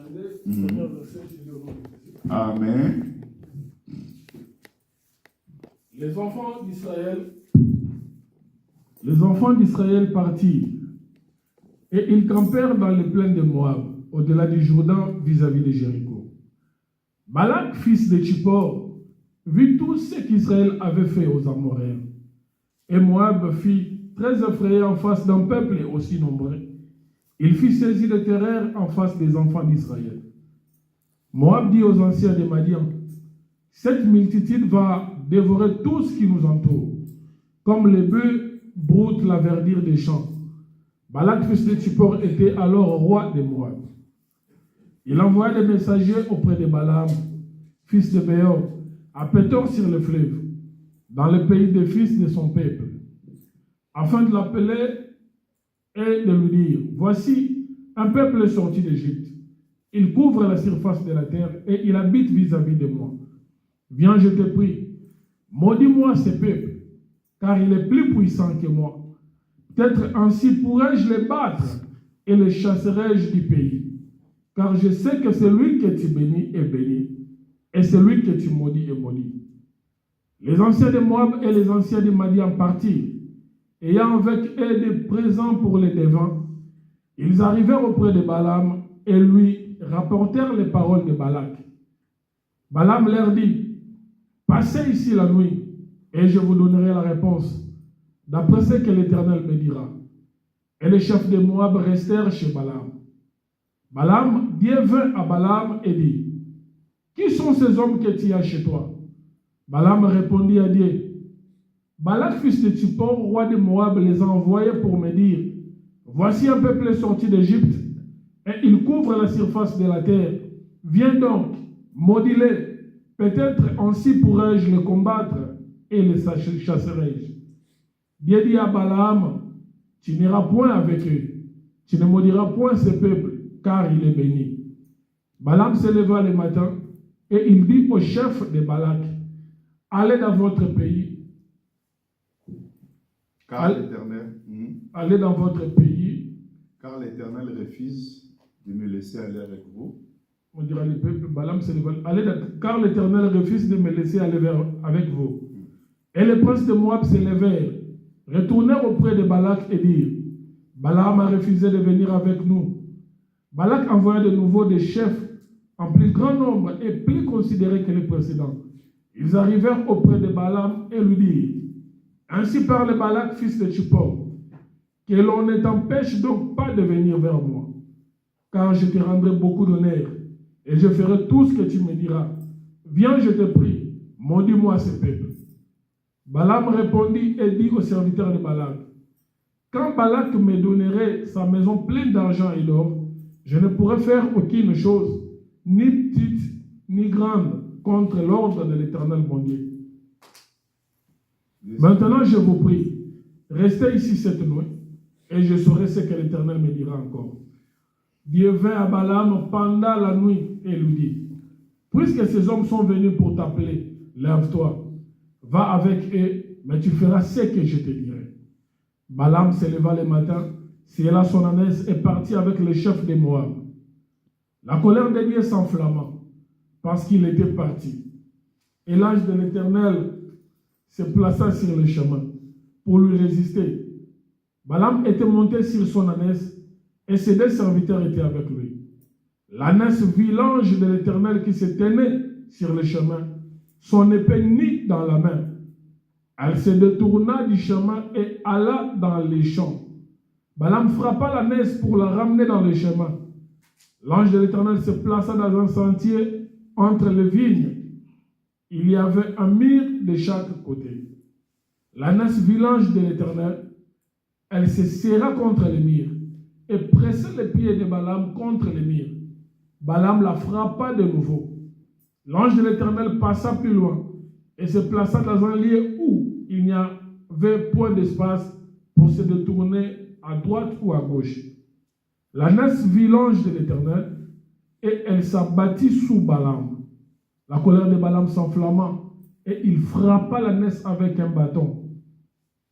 Premier verset, Amen. Les enfants d'Israël partirent, et ils campèrent dans les plaines de Moab, au-delà du Jourdain, vis-à-vis de Jéricho. Balak, fils de Tsippor, vit tout ce qu'Israël avait fait aux Amoréens. Et Moab fit très effrayé en face d'un peuple aussi nombreux. Il fit saisir de terreur en face des enfants d'Israël. Moab dit aux anciens de Madian, « Cette multitude va dévorer tout ce qui nous entoure, comme les bœufs broutent la verdure des champs. » Balak, fils de Tsippor, était alors roi de Moab. Il envoya des messagers auprès de Balaam, fils de Béor, à Pétor sur le fleuve, dans le pays des fils de son peuple, afin de l'appeler et de lui dire, « Voici un peuple sorti d'Égypte. Il couvre la surface de la terre et il habite vis-à-vis de moi. Viens, je te prie, maudis-moi ce peuple, car il est plus puissant que moi. Peut-être ainsi pourrais-je les battre et les chasserai-je du pays. Car je sais que celui que tu bénis est béni, et celui que tu maudis est maudit. » Les anciens de Moab et les anciens de Madian partirent, ayant avec eux des présents pour les devants. Ils arrivèrent auprès de Balaam et lui rapportèrent les paroles de Balak. Balaam leur dit, « Passez ici la nuit, et je vous donnerai la réponse, d'après ce que l'Éternel me dira. » Et les chefs de Moab restèrent chez Balaam. Balaam, Dieu vint à Balaam et dit, « Qui sont ces hommes que tu as chez toi ?» Balaam répondit à Dieu, « Balak, fils de Tsippor, roi de Moab, les a envoyés pour me dire, « Voici un peuple sorti d'Égypte, et il couvre la surface de la terre. Viens donc, maudis-les, peut-être ainsi pourrais-je les combattre, et les chasserai-je. » Dieu dit à Balaam, « Tu n'iras point avec eux, tu ne maudiras point ce peuple, car il est béni. » Balaam se leva le matin, et il dit au chef de Balak, « Allez dans votre pays. » Allez dans votre pays. Car l'Éternel refuse de me laisser aller avec vous. On dira le peuple, Balaam se leva. Car l'Éternel refuse de me laisser aller avec vous. Et les princes de Moab se levèrent, retournèrent auprès de Balak et dirent, Balaam a refusé de venir avec nous. Balak envoya de nouveau des chefs en plus grand nombre et plus considérés que les précédents. Ils arrivèrent auprès de Balaam et lui dirent, ainsi parle Balak, fils de Tsippor, que l'on ne t'empêche donc pas de venir vers moi, car je te rendrai beaucoup d'honneur, et je ferai tout ce que tu me diras. Viens, je te prie, maudis-moi ce peuple. Balaam répondit et dit aux serviteurs de Balak, quand Balak me donnerait sa maison pleine d'argent et d'or, je ne pourrais faire aucune chose, ni petite, ni grande, contre l'ordre de l'Éternel mon Dieu. Maintenant, je vous prie, restez ici cette nuit, et je saurai ce que l'Éternel me dira encore. Dieu vint à Balaam pendant la nuit et lui dit, puisque ces hommes sont venus pour t'appeler, lève-toi, va avec eux, mais tu feras ce que je te dirai. Balaam se leva le matin, sella son ânesse et partit avec le chef de Moab. La colère de Dieu s'enflamma, parce qu'il était parti. Et l'ange de l'Éternel se plaça sur le chemin pour lui résister. Balaam était monté sur son ânesse et ses deux serviteurs étaient avec lui. L'ânesse vit l'ange de l'Éternel qui se tenait sur le chemin, son épée nue dans la main. Elle se détourna du chemin et alla dans les champs. Balaam frappa l'ânesse pour la ramener dans le chemin. L'ange de l'Éternel se plaça dans un sentier entre les vignes. Il y avait un mur de chaque côté. L'ânesse vit l'ange de l'Éternel. Elle se serra contre le mur et pressa les pieds de Balaam contre le mur. Balaam la frappa de nouveau. L'ange de l'Éternel passa plus loin et se plaça dans un lieu où il n'y avait point d'espace pour se détourner à droite ou à gauche. L'ânesse vit l'ange de l'Éternel et elle s'abattit sous Balaam. La colère de Balaam s'enflamma et il frappa l'ânesse avec un bâton.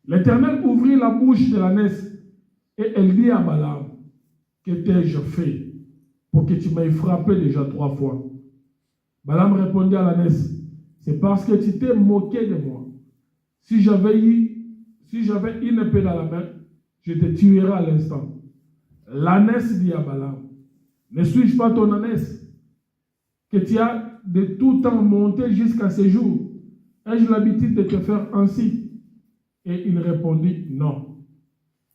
L'Éternel ouvrit la bouche de l'ânesse et elle dit à Balaam, que t'ai-je fait? pour que tu m'aies frappé déjà 3 fois. Balaam répondit à l'ânesse, c'est parce que tu t'es moqué de moi. Si j'avais une épée dans la main, je te tuerais à l'instant. L'ânesse dit à Balaam, ne suis-je pas ton ânesse, que tu as de tout temps monté jusqu'à ce jour? Ai-je l'habitude de te faire ainsi? Et il répondit, non.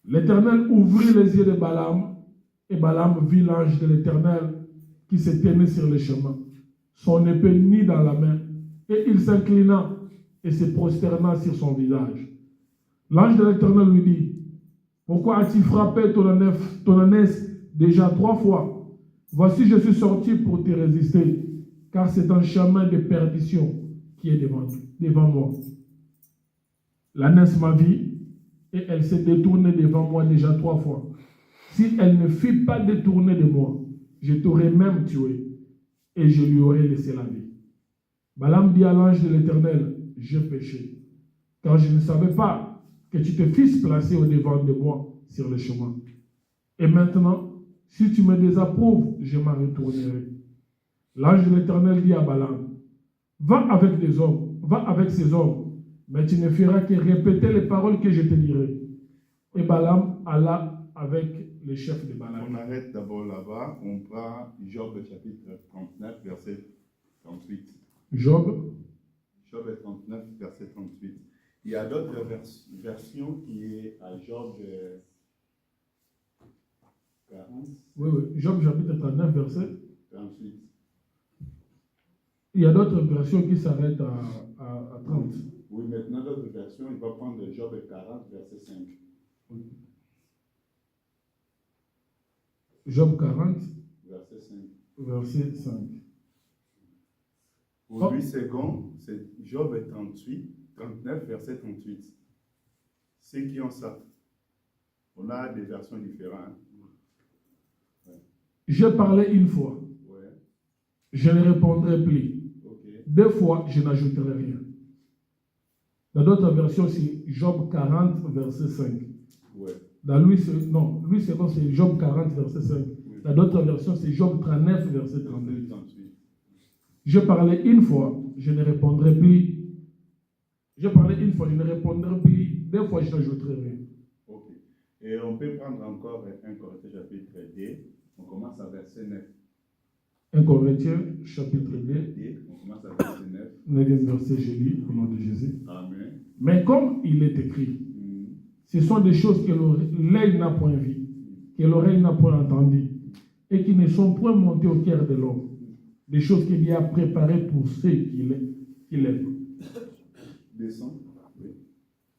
L'Éternel ouvrit les yeux de Balaam, et Balaam vit l'ange de l'Éternel qui se tenait sur le chemin, son épée nue dans la main, et il s'inclina et se prosterna sur son visage. L'ange de l'Éternel lui dit, pourquoi as-tu frappé ton ânesse déjà 3 fois? Voici, je suis sorti pour te résister, car c'est un chemin de perdition qui est devant moi. L'ânesse m'a vu, et elle s'est détournée devant moi déjà 3 fois. Si elle ne fut pas détournée de moi, je t'aurais même tué, et je lui aurais laissé la vie. Balaam dit à l'ange de l'Éternel, j'ai péché, car je ne savais pas que tu te fisses placer au-devant de moi sur le chemin. Et maintenant, si tu me désapprouves, je m'en retournerai. L'ange de l'Éternel dit à Balaam, va avec ces hommes, mais tu ne feras que répéter les paroles que je te dirai. Et Balaam alla avec les chefs de Balaam. On arrête d'abord là-bas. On prend Job chapitre 39, verset 38. Job 39, verset 38. Il y a d'autres versions qui est à Job 40. Oui. Job chapitre 39, verset 38. Il y a d'autres versions qui s'arrêtent à 30. Oui, maintenant d'autres versions, il va prendre Job 40, verset 5. Oui. Job 40, verset 5. Verset 5. Pour lui, second, c'est Job 39, verset 38. Ceux qui ont ça, on a des versions différentes. Ouais. Je parlais une fois. Ouais. Je ne répondrai plus. Okay. 2 fois, je n'ajouterai rien. Dans d'autres versions, c'est Job 40, verset 5. Ouais. Dans Louis second, c'est Job 40, verset 5. Oui. Dans d'autres versions, c'est Job 39, verset 38. Je parlais une fois, je ne répondrai plus. Je parlais une fois, je ne répondrai plus. 2 fois, je n'ajouterai rien. Ok. Et on peut prendre encore 1 Corinthiens chapitre 2. On commence à verset 9. 1 Corinthiens chapitre 2. On commence à verset 9. 9e verset, je lis au nom de Jésus. Amen. Mais comme il est écrit, ce sont des choses que l'œil n'a point vues, que l'oreille n'a point entendues, et qui ne sont point montées au cœur de l'homme. Des choses que Dieu a préparées pour ceux qui l'aiment. Descends. Oui.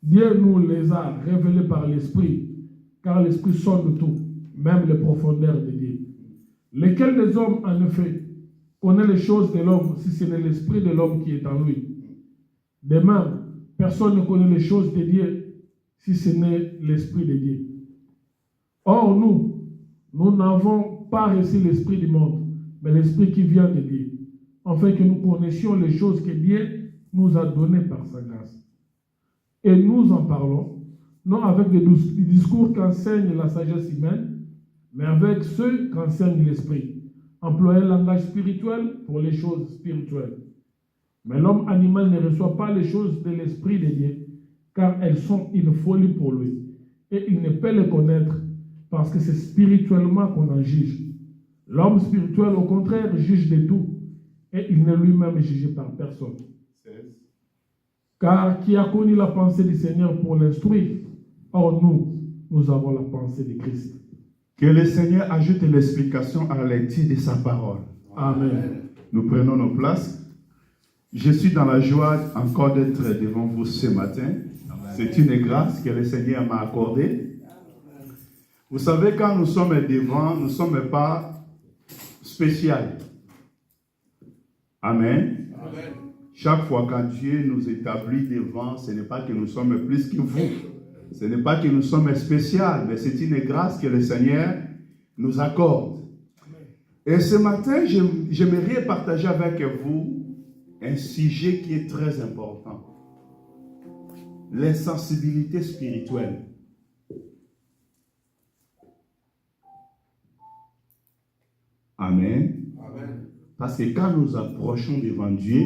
Dieu nous les a révélées par l'Esprit, car l'Esprit sonde tout, même les profondeurs de Dieu. Lequel des hommes, en effet, connaît les choses de l'homme si ce n'est l'Esprit de l'homme qui est en lui? De même, personne ne connaît les choses de Dieu si ce n'est l'Esprit de Dieu. Or, nous n'avons pas reçu l'Esprit du monde, mais l'Esprit qui vient de Dieu, afin que nous connaissions les choses que Dieu nous a données par sa grâce. Et nous en parlons, non avec des discours qu'enseigne la sagesse humaine, mais avec ceux qu'enseigne l'Esprit, employant le langage spirituel pour les choses spirituelles. Mais l'homme animal ne reçoit pas les choses de l'Esprit de Dieu, car elles sont une folie pour lui, et il ne peut les connaître, parce que c'est spirituellement qu'on en juge. L'homme spirituel, au contraire, juge de tout, et il n'est lui-même jugé par personne. 16. Car qui a connu la pensée du Seigneur pour l'instruire? Or nous avons la pensée de Christ. Que le Seigneur ajoute l'explication à la lecture de sa parole. Amen. Nous prenons nos places. Je suis dans la joie encore d'être devant vous ce matin. C'est une grâce que le Seigneur m'a accordée. Vous savez, quand nous sommes devant, nous ne sommes pas spéciaux. Amen. Amen. Chaque fois quand Dieu nous établit devant, ce n'est pas que nous sommes plus que vous. Ce n'est pas que nous sommes spéciaux, mais c'est une grâce que le Seigneur nous accorde. Et ce matin, j'aimerais partager avec vous un sujet qui est très important. L'insensibilité spirituelle. Amen. Amen. Parce que quand nous approchons devant Dieu,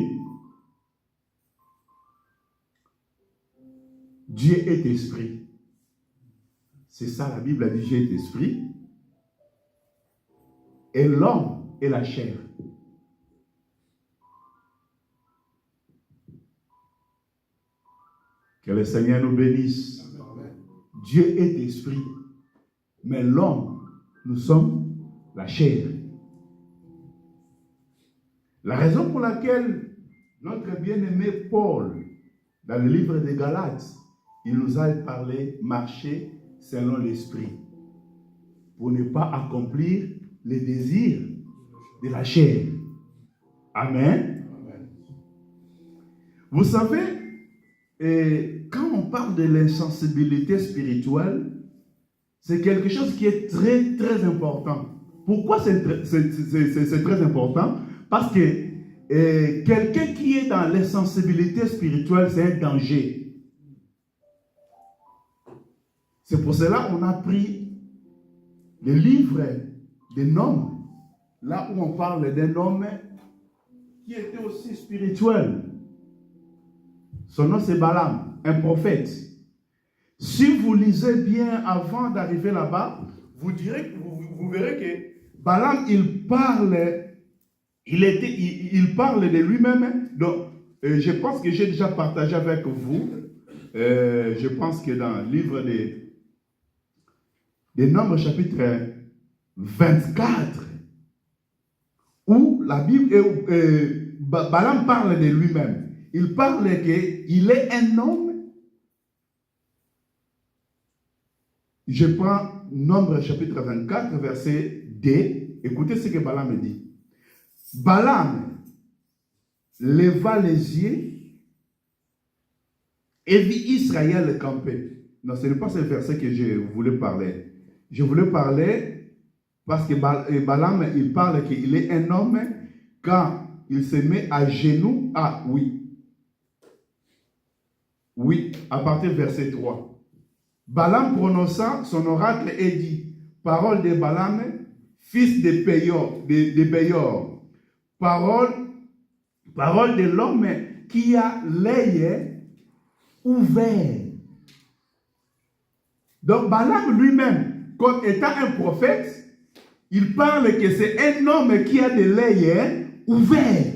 Dieu est esprit. C'est ça, la Bible a dit, Dieu est esprit. Et l'homme est la chair. Que le Seigneur nous bénisse. Amen. Dieu est esprit. Mais l'homme, nous sommes la chair. La raison pour laquelle notre bien-aimé Paul, dans le livre des Galates, il nous a parlé marcher selon l'esprit, pour ne pas accomplir les désirs de la chair. Amen. Amen. Vous savez, quand on parle de l'insensibilité spirituelle, c'est quelque chose qui est très, très important. Pourquoi c'est très important? Parce que quelqu'un qui est dans l'insensibilité spirituelle, c'est un danger. C'est pour cela qu'on a pris le livre des noms, là où on parle d'un homme qui était aussi spirituel. Son nom c'est Balaam, un prophète. Si vous lisez bien avant d'arriver là-bas, vous verrez que Balaam, il parle de lui-même. Donc, je pense que j'ai déjà partagé avec vous. Je pense que dans le livre des Nombres, chapitre 24, où la Bible, Balaam parle de lui-même. Il parle qu'il est un homme. Je prends Nombre chapitre 24, verset 2. Écoutez ce que Balaam dit. Balaam leva les yeux et vit Israël camper. Non, ce n'est pas ce verset que je voulais parler. Je voulais parler parce que Balaam, il parle qu'il est un homme quand il se met à genoux. Ah oui. Oui, à partir du verset 3. Balaam prononça son oracle et dit, parole de Balaam, fils de Béor, parole de l'homme qui a l'œil ouvert. Donc Balaam lui-même, comme étant un prophète, il parle que c'est un homme qui a de l'œil ouvert.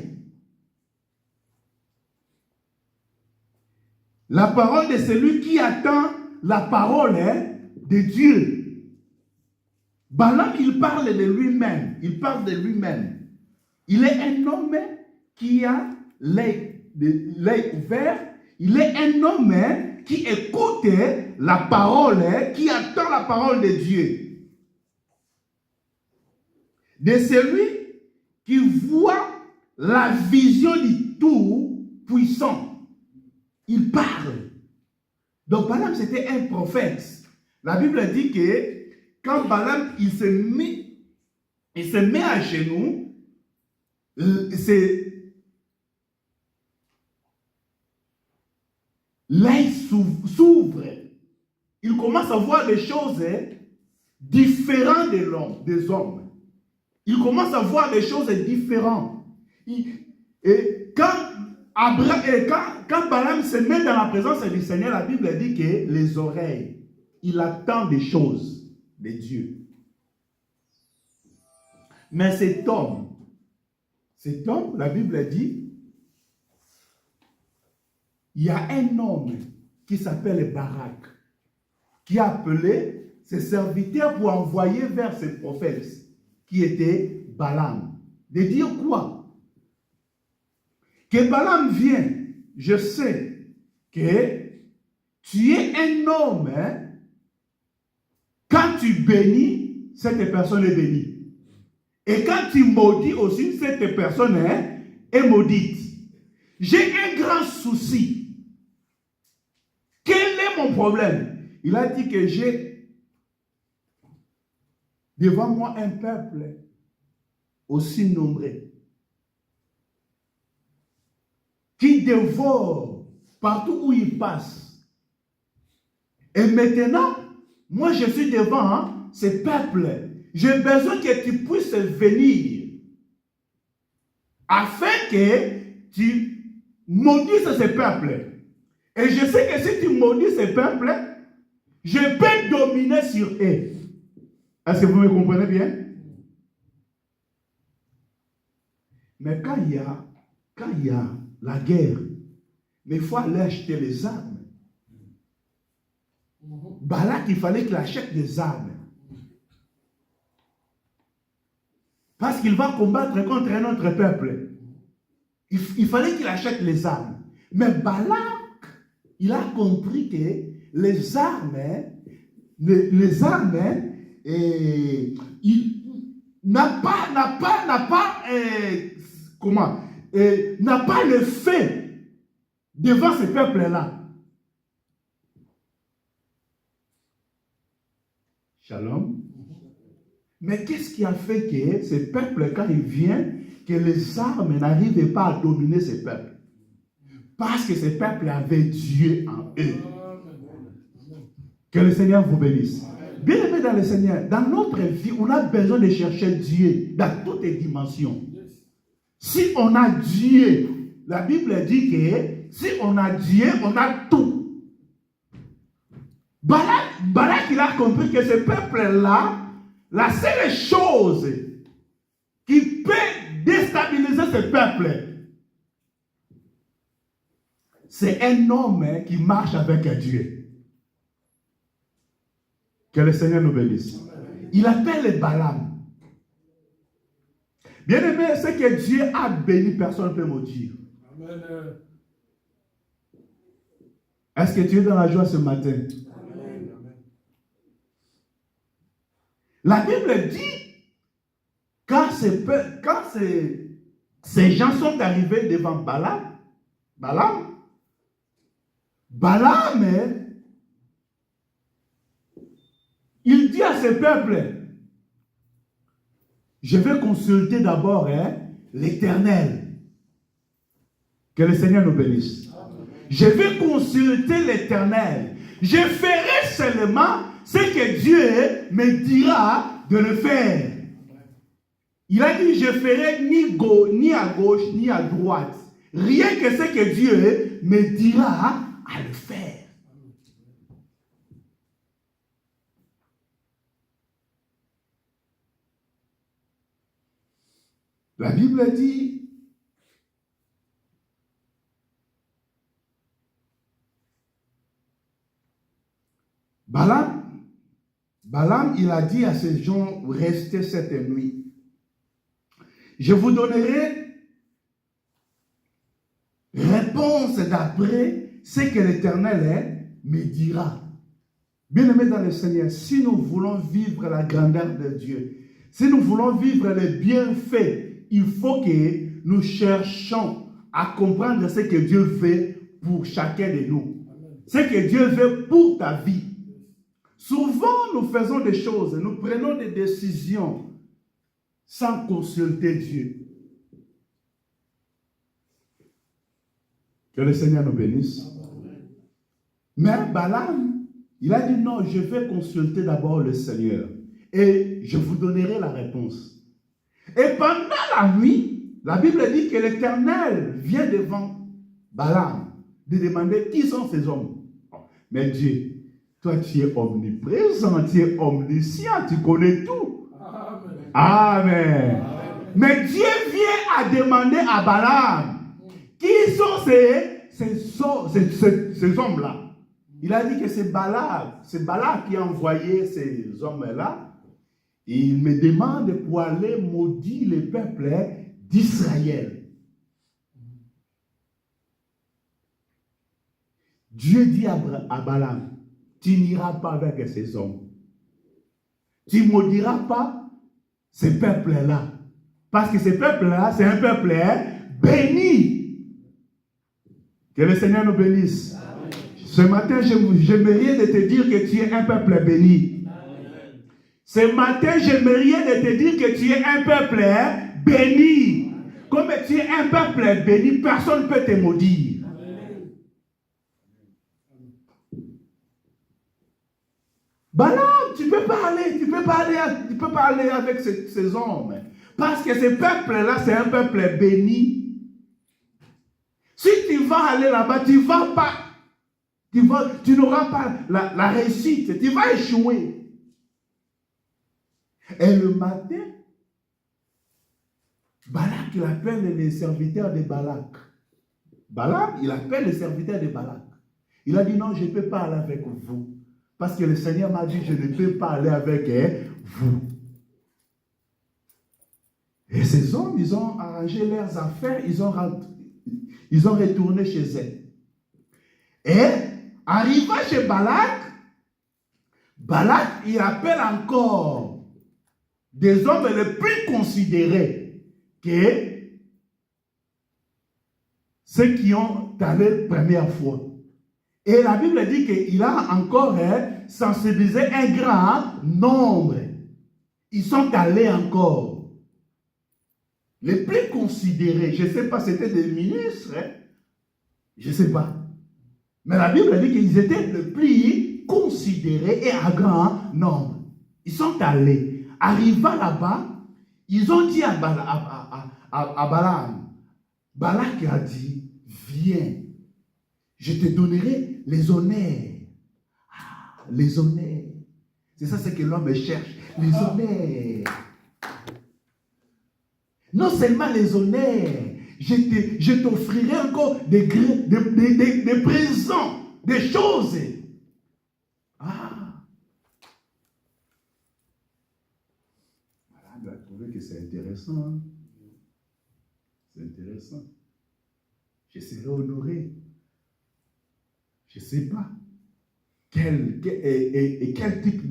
La parole de celui qui attend la parole de Dieu. Balaam, il parle de lui-même. Il parle de lui-même. Il est un homme qui a l'œil ouvert. Il est un homme qui écoute la parole, qui attend la parole de Dieu. De celui qui voit la vision du Tout-Puissant. Il parle. Donc Balaam, c'était un prophète. La Bible dit que quand Balaam, il se met à genoux, l'œil s'ouvre. Il commence à voir des choses différentes des hommes. Il commence à voir des choses différentes. Et quand Balaam se met dans la présence du Seigneur, la Bible dit que les oreilles, il attend des choses de Dieu. Mais cet homme, la Bible dit, il y a un homme qui s'appelle Barak, qui a appelé ses serviteurs pour envoyer vers ses prophètes, qui était Balaam. De dire quoi? Que Balaam vienne. Je sais que tu es un homme, quand tu bénis, cette personne est bénie. Et quand tu maudis aussi, cette personne est maudite. J'ai un grand souci. Quel est mon problème? Il a dit que j'ai devant moi un peuple aussi nombreux qui dévore partout où il passe. Et maintenant, moi je suis devant ce peuple j'ai besoin que tu puisses venir afin que tu maudisses ce peuple. Et je sais que si tu maudis ce peuple, je peux dominer sur eux. Est-ce que vous me comprenez bien? Mais quand il y a la guerre, mais il faut aller acheter les armes. Balak, il fallait qu'il achète des armes. Parce qu'il va combattre contre un autre peuple. Il fallait qu'il achète les armes. Mais Balak, il a compris que les armes, il n'a pas le fait devant ce peuple-là. Shalom. Mais qu'est-ce qui a fait que ce peuple, quand il vient, que les armes n'arrivaient pas à dominer ce peuple? Parce que ce peuple avait Dieu en eux. Que le Seigneur vous bénisse. Bien aimé dans le Seigneur, dans notre vie, on a besoin de chercher Dieu dans toutes les dimensions. Si on a Dieu, la Bible dit que si on a Dieu, on a tout. Balak, il a compris que ce peuple-là, la seule chose qui peut déstabiliser ce peuple, c'est un homme qui marche avec Dieu. Que le Seigneur nous bénisse. Il appelle Balaam. Bien aimé, ce que Dieu a béni, personne ne peut maudire. Amen. Est-ce que tu es dans la joie ce matin? Amen. La Bible dit, quand ces gens sont arrivés devant Balaam, il dit à ce peuple, je vais consulter d'abord l'Éternel. Que le Seigneur nous bénisse. Je vais consulter l'Éternel. Je ferai seulement ce que Dieu me dira de le faire. Il a dit, je ferai ni à gauche ni à droite. Rien que ce que Dieu me dira à le faire. La Bible dit, Balaam, il a dit à ces gens, restez cette nuit. Je vous donnerai réponse d'après ce que l'Éternel me dira. Bien-aimés dans le Seigneur, si nous voulons vivre la grandeur de Dieu, si nous voulons vivre les bienfaits, il faut que nous cherchions à comprendre ce que Dieu veut pour chacun de nous. Ce que Dieu veut pour ta vie. Souvent, nous faisons des choses, nous prenons des décisions sans consulter Dieu. Que le Seigneur nous bénisse. Mais Balaam, il a dit non, je vais consulter d'abord le Seigneur et je vous donnerai la réponse. Et pendant la nuit, la Bible dit que l'Éternel vient devant Balaam de demander qui sont ces hommes. Mais Dieu, toi tu es omniprésent, tu es omniscient, tu connais tout. Amen. Amen. Mais Dieu vient à demander à Balaam qui sont ces hommes-là. Il a dit que c'est Balak qui a envoyé ces hommes-là. Et il me demande pour aller maudire le peuple d'Israël. Dieu dit à Balaam, tu n'iras pas avec ces hommes. Tu ne maudiras pas ces peuples-là. Parce que ces peuples-là, c'est un peuple béni. Que le Seigneur nous bénisse. Amen. Ce matin, j'aimerais de te dire que tu es un peuple béni. Ce matin, j'aimerais de te dire que tu es un peuple béni. Comme tu es un peuple béni, personne ne peut te maudire. Balaam, tu peux pas aller avec ces hommes. Parce que ce peuple-là, c'est un peuple béni. Si tu vas aller là-bas, tu n'auras pas la réussite, tu vas échouer. Et le matin, Balak, il appelle les serviteurs de Balak. Balaam, il appelle les serviteurs de Balak. Il a dit non, je ne peux pas aller avec vous. Parce que le Seigneur m'a dit, je ne peux pas aller avec vous. Et ces hommes, ils ont arrangé leurs affaires, ils ont retourné chez eux. Et, arrivant chez Balak, il appelle encore des hommes les plus considérés que ceux qui ont allé première fois. Et la Bible dit qu'il a encore sensibilisé un grand nombre. Ils sont allés encore. Les plus considérés, je ne sais pas, c'était des ministres, je ne sais pas. Mais la Bible dit qu'ils étaient les plus considérés et à grand nombre. Ils sont allés. Arrivant là-bas, ils ont dit à Balaam, Balak a dit, viens, je te donnerai les honneurs. Ah, les honneurs. C'est ça ce que l'homme cherche, les honneurs. Non seulement les honneurs, je t'offrirai encore des présents, des choses. Ah. Voilà, on a trouvé que c'est intéressant. Hein? C'est intéressant. Je serai honoré. Je ne sais pas quel type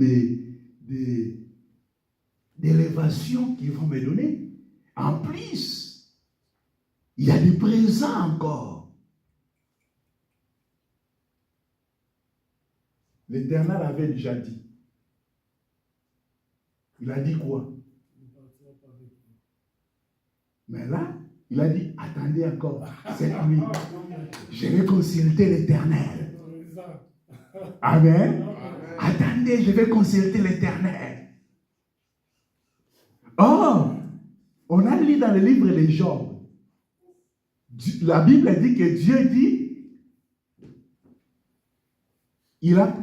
d'élévation qu'ils vont me donner. En plus, il y a des présents encore. L'Éternel avait déjà dit. Il a dit quoi? Mais là, il a dit, attendez encore cette nuit. Je vais consulter l'Éternel. Amen. Attendez, je vais consulter l'Éternel. Oh, on a lu dans le livre de Job. La Bible dit que Dieu dit, il a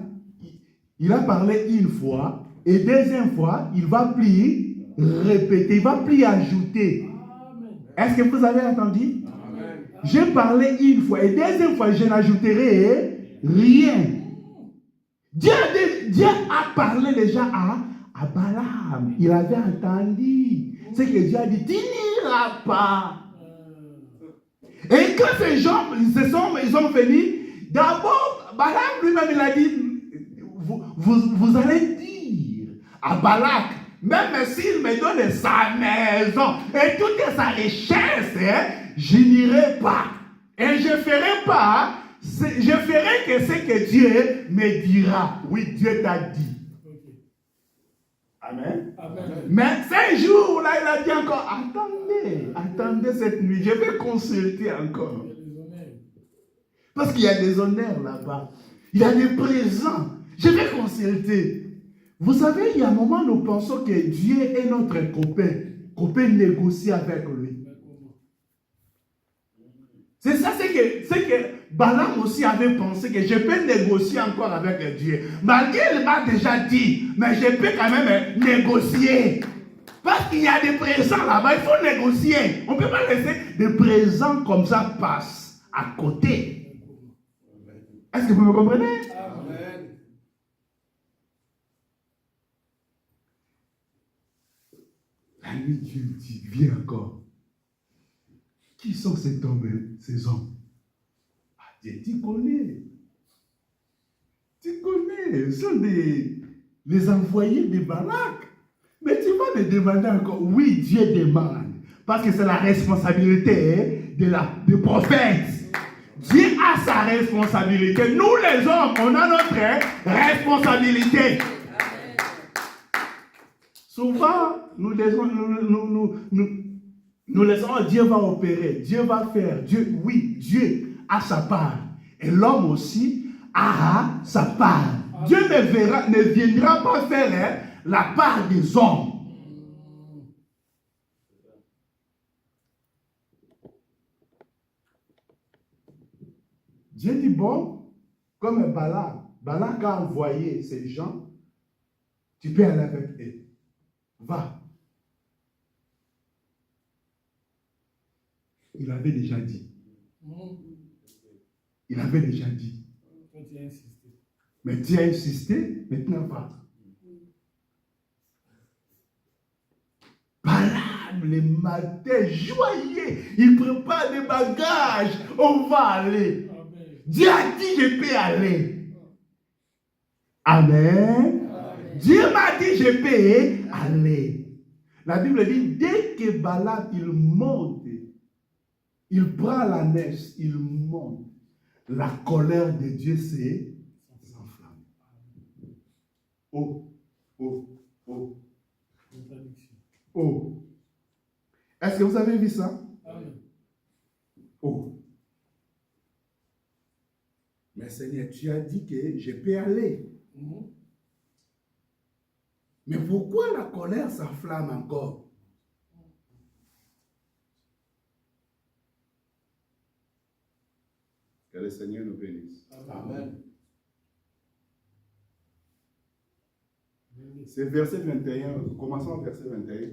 parlé une fois, et deuxième fois, il va plus répéter, il va plus ajouter. Est-ce que vous avez entendu? J'ai parlé une fois, et deuxième fois, je n'ajouterai rien. Dieu a parlé déjà à Balaam. Il avait entendu ce que Dieu a dit. Tu n'iras pas. Et quand ces gens, ils sont venus, d'abord, Balaam lui-même, il a dit, vous allez dire à Balak, même s'il me donne sa maison et toute sa richesse, je n'irai pas. Et je ferai pas, je ferai que ce que Dieu me dira. Oui, Dieu t'a dit. Amen. Amen. Mais ce jour-là, il a dit encore, attendez cette nuit, je vais consulter encore. Parce qu'il y a des honneurs là-bas. Il y a des présents. Je vais consulter. Vous savez, il y a un moment où nous pensons que Dieu est notre copain. Qu'on peut négocier avec lui. C'est ça, c'est que Balaam aussi avait pensé que je peux négocier encore avec Dieu. Malgré il m'a déjà dit, mais je peux quand même négocier. Parce qu'il y a des présents là-bas, il faut négocier. On ne peut pas laisser des présents comme ça passer à côté. Est-ce que vous me comprenez? Amen. La nuit, Dieu dit, viens encore. Qui sont ces hommes? Ah, Dieu, tu connais. Tu connais. Ce sont les envoyés de Balak. Mais tu vas me demander encore. Oui, Dieu demande. Parce que c'est la responsabilité du prophète. Dieu a sa responsabilité. Nous, les hommes, on a notre responsabilité. Souvent, nous laissons Dieu va opérer, Dieu va faire. Dieu a sa part. Et l'homme aussi a sa part. Dieu ne viendra pas faire la part des hommes. Dieu dit, bon, comme Balak a envoyé ces gens, tu peux aller avec eux. Va. Il avait déjà dit. Il avait déjà dit. Mais tu as insisté, maintenant va. Balaam, le matin, joyeux, il prépare des bagages, on va aller. Dieu a dit, je peux aller. Amen. Dieu m'a dit, je peux aller. La Bible dit, dès que Balaam, il monte, il prend la neige, il monte. La colère de Dieu s'enflamme. Oh, oh, oh. Oh. Est-ce que vous avez vu ça? Oh. Mais Seigneur, tu as dit que je peux aller. Mais pourquoi la colère s'enflamme encore? Que le Seigneur nous bénisse. Amen. C'est verset 21. Commençons au verset 21.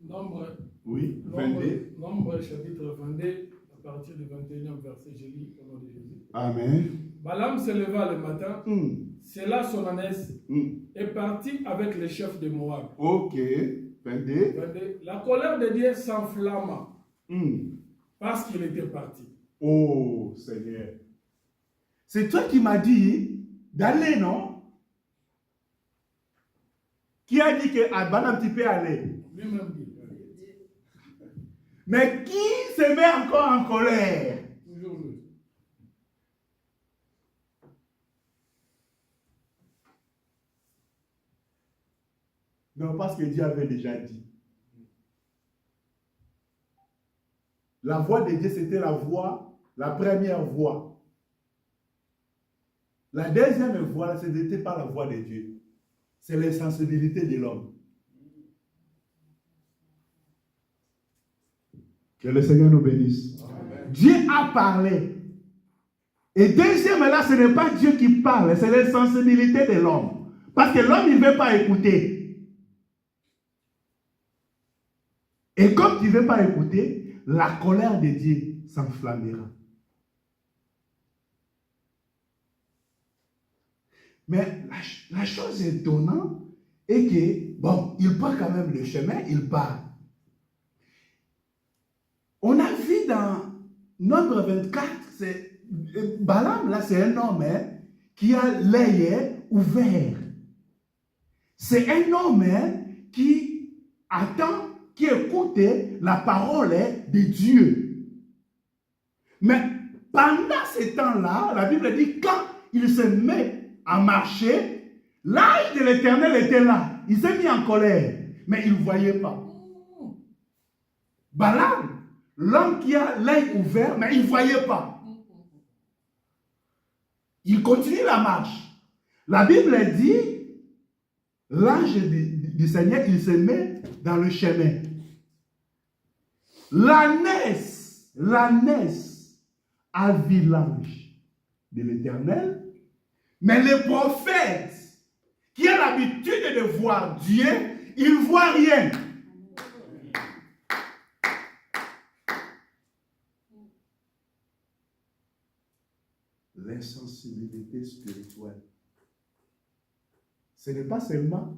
Nombre. Oui, 22. Nombre chapitre 22, à partir du 21e verset, je lis au nom de Jésus. Amen. Balaam se leva le matin, sella son ânesse, et partit avec les chefs de Moab. Ok, 22. La colère de Dieu s'enflamma parce qu'il était parti. Oh Seigneur. C'est toi qui m'as dit d'aller, non? Qui a dit que Balaam tu peux aller? Lui-même dit. Mais qui se met encore en colère? Toujours lui. Non, parce que Dieu avait déjà dit. La voix de Dieu, c'était la première voix. La deuxième voix, ce n'était pas la voix de Dieu. C'est l'insensibilité de l'homme. Que le Seigneur nous bénisse. Amen. Dieu a parlé. Et deuxième, là, ce n'est pas Dieu qui parle, c'est l'insensibilité de l'homme. Parce que l'homme, il ne veut pas écouter. Et comme tu ne veux pas écouter, la colère de Dieu s'enflammera. Mais la chose étonnante est que, bon, il prend quand même le chemin, il part. On a vu dans Nombre 24, Balaam, là, c'est un homme qui a l'œil ouvert. C'est un homme qui attend, qui écoute la parole de Dieu. Mais pendant ce temps-là, la Bible dit, quand il se met à marcher, l'ange de l'Éternel était là. Il s'est mis en colère, mais il ne voyait pas. Balaam, l'homme qui a l'œil ouvert, mais il ne voyait pas. Il continue la marche. La Bible dit, l'ange du Seigneur, il se met dans le chemin. L'ânesse a vu l'ange de l'Éternel, mais le prophète qui a l'habitude de voir Dieu, il ne voit rien. L'insensibilité spirituelle. Ce n'est pas seulement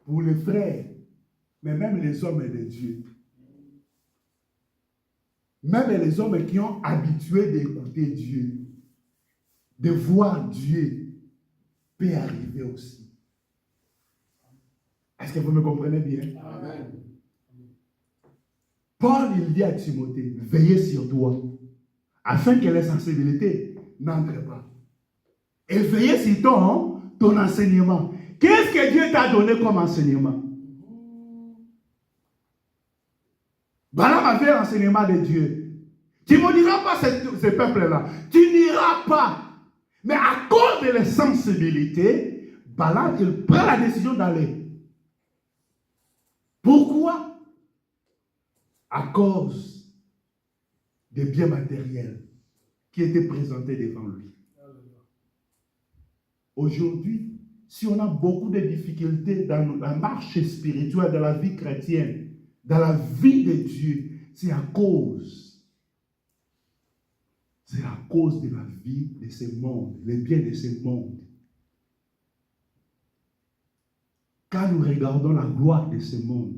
pour les frères, mais même les hommes de Dieu. Même les hommes qui ont habitué d'écouter Dieu, de voir Dieu, peut arriver aussi. Est-ce que vous me comprenez bien? Amen. Paul, il dit à Timothée, veillez sur toi, afin que l'insensibilité n'entre pas. Et veillez sur ton enseignement. Qu'est-ce que Dieu t'a donné comme enseignement? Balaam avait l'enseignement de Dieu. Tu ne me diras pas ce peuple-là. Tu n'iras pas. Mais à cause de la sensibilité, Balaam, il prend la décision d'aller. Pourquoi? À cause des biens matériels qui étaient présentés devant lui. Aujourd'hui, si on a beaucoup de difficultés dans la marche spirituelle, dans la vie chrétienne, dans la vie de Dieu, c'est à cause de la vie de ce monde, les biens de ce monde. Quand nous regardons la gloire de ce monde,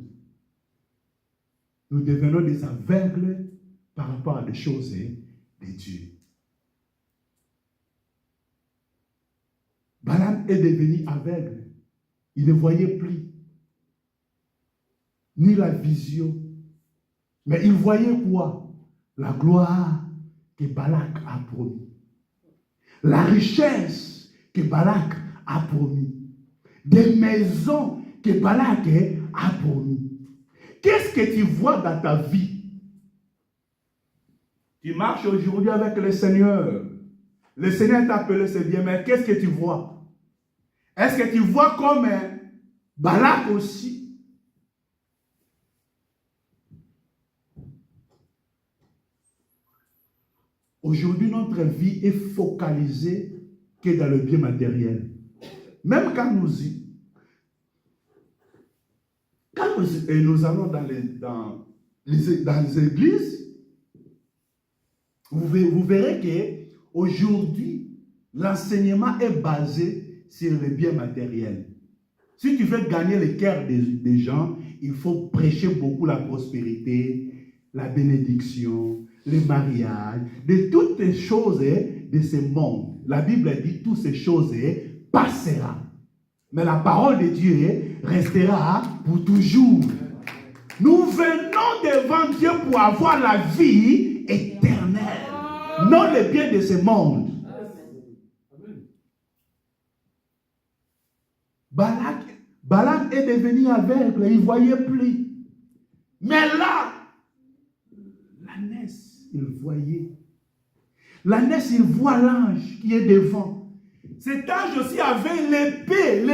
nous devenons des aveugles par rapport à des choses de Dieu. Balaam est devenu aveugle. Il ne voyait plus ni la vision, mais il voyait quoi? La gloire que Balak a promis. La richesse que Balak a promis. Des maisons que Balak a promis. Qu'est-ce que tu vois dans ta vie? Tu marches aujourd'hui avec le Seigneur. Le Seigneur t'a appelé, c'est bien, mais qu'est-ce que tu vois? Est-ce que tu vois comme Balak aussi? Aujourd'hui, notre vie est focalisée que dans le bien matériel. Même quand nous allons dans les églises, vous verrez qu'aujourd'hui, l'enseignement est basé sur les biens matériels. Si tu veux gagner le cœur des gens, il faut prêcher beaucoup la prospérité, la bénédiction, le mariage, de toutes les choses de ce monde. La Bible dit toutes ces choses passera. Mais la parole de Dieu restera pour toujours. Nous venons devant Dieu pour avoir la vie éternelle, non les biens de ce monde. Balaam est devenu aveugle, il ne voyait plus. Mais là, l'ânesse, il voyait. L'ânesse, il voit l'ange qui est devant. Cet ange aussi avait l'épée.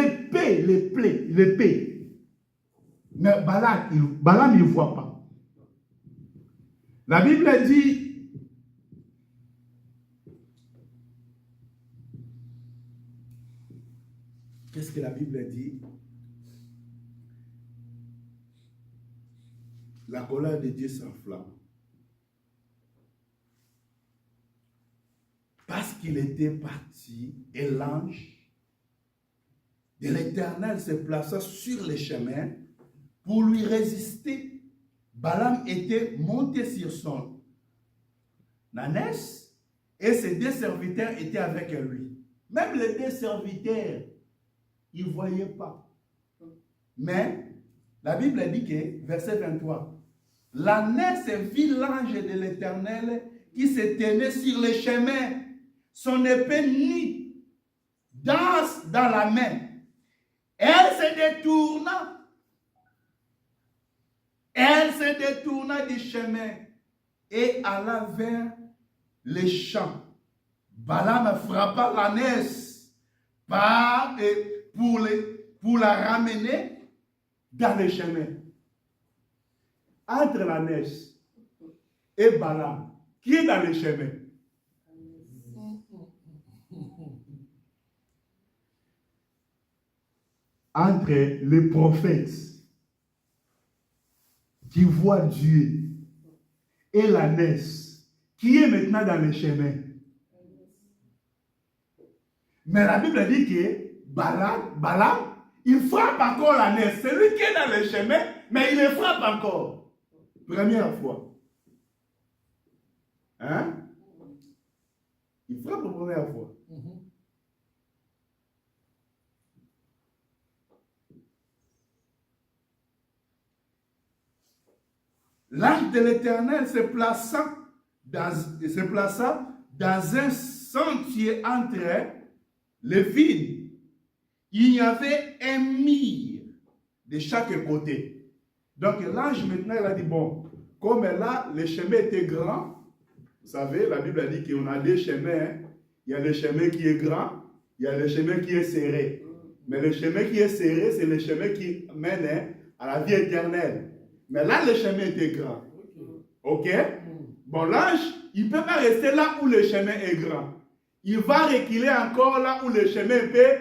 Mais Balaam, il ne voit pas. La Bible dit, qu'est-ce que la Bible dit? La colère de Dieu s'enflamme. Parce qu'il était parti, et l'ange de l'Éternel se plaça sur le chemin pour lui résister. Balaam était monté sur son ânesse et ses deux serviteurs étaient avec lui. Même les deux serviteurs, ils ne voyaient pas. Mais la Bible dit que, verset 23, l'ânesse vit l'ange de l'Éternel qui se tenait sur le chemin, son épée nue, dans la main. Elle se détourna du chemin et alla vers les champs. Balaam frappa l'ânesse pour la ramener dans le chemin. Entre l'ânesse et Balaam, qui est dans le chemin? Entre les prophètes qui voient Dieu et l'ânesse qui est maintenant dans le chemin. Mais la Bible dit que Balaam, il frappe encore l'ânesse. C'est lui qui est dans le chemin, mais il le frappe encore. Première fois. Hein? Il frappe la première fois. L'ange de l'Éternel se plaça dans un sentier entre les vignes. Il y avait un mur de chaque côté. Donc l'ange maintenant il a dit, bon, comme là, le chemin était grand, vous savez, la Bible a dit qu'on a deux chemins, hein. il y a le chemin qui est grand, il y a le chemin qui est serré. Mais le chemin qui est serré, c'est le chemin qui mène à la vie éternelle. Mais là, le chemin était grand. Ok? Bon, l'ange, il ne peut pas rester là où le chemin est grand. Il va reculer encore là où le chemin est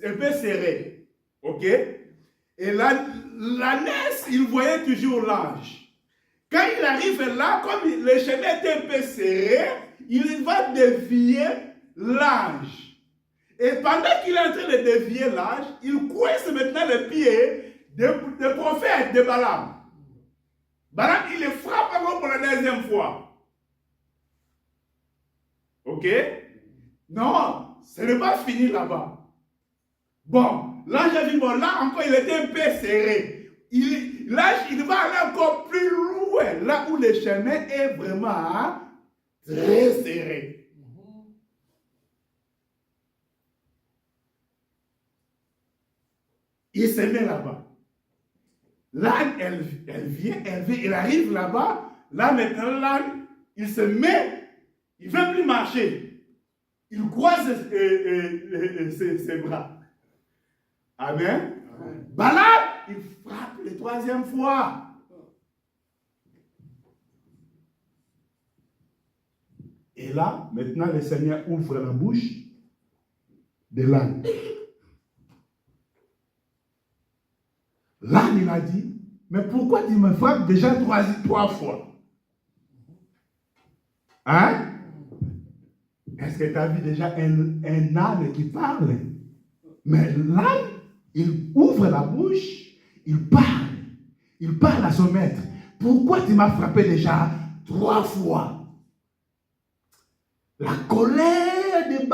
un peu serré. Ok? Et là, l'ânesse, il voyait toujours l'ange. Quand il arrive là, comme le chemin était un peu serré, il va dévier l'ange. Et pendant qu'il est en train de dévier l'ange, il coince maintenant le pied de prophète de Balaam. Balaam, il le frappe encore pour la deuxième fois. Ok? Non, ce n'est pas fini là-bas. Bon, l'ange a dit, bon, là encore, il était un peu serré. L'ange, il va aller encore plus loin, là où le chemin est vraiment très serré. Il se met là-bas. L'âne, elle arrive là-bas. Là, maintenant, l'âne, il se met, il ne veut plus marcher. Il croise ses bras. Amen. Balaam, il frappe la troisième fois. Et là, maintenant, le Seigneur ouvre la bouche de l'âne. L'âne, il a dit, mais pourquoi tu me frappes déjà trois fois? Hein? Est-ce que tu as vu déjà un âne qui parle? Mais l'âne, il ouvre la bouche, il parle à son maître. Pourquoi tu m'as frappé déjà 3 fois? La colère de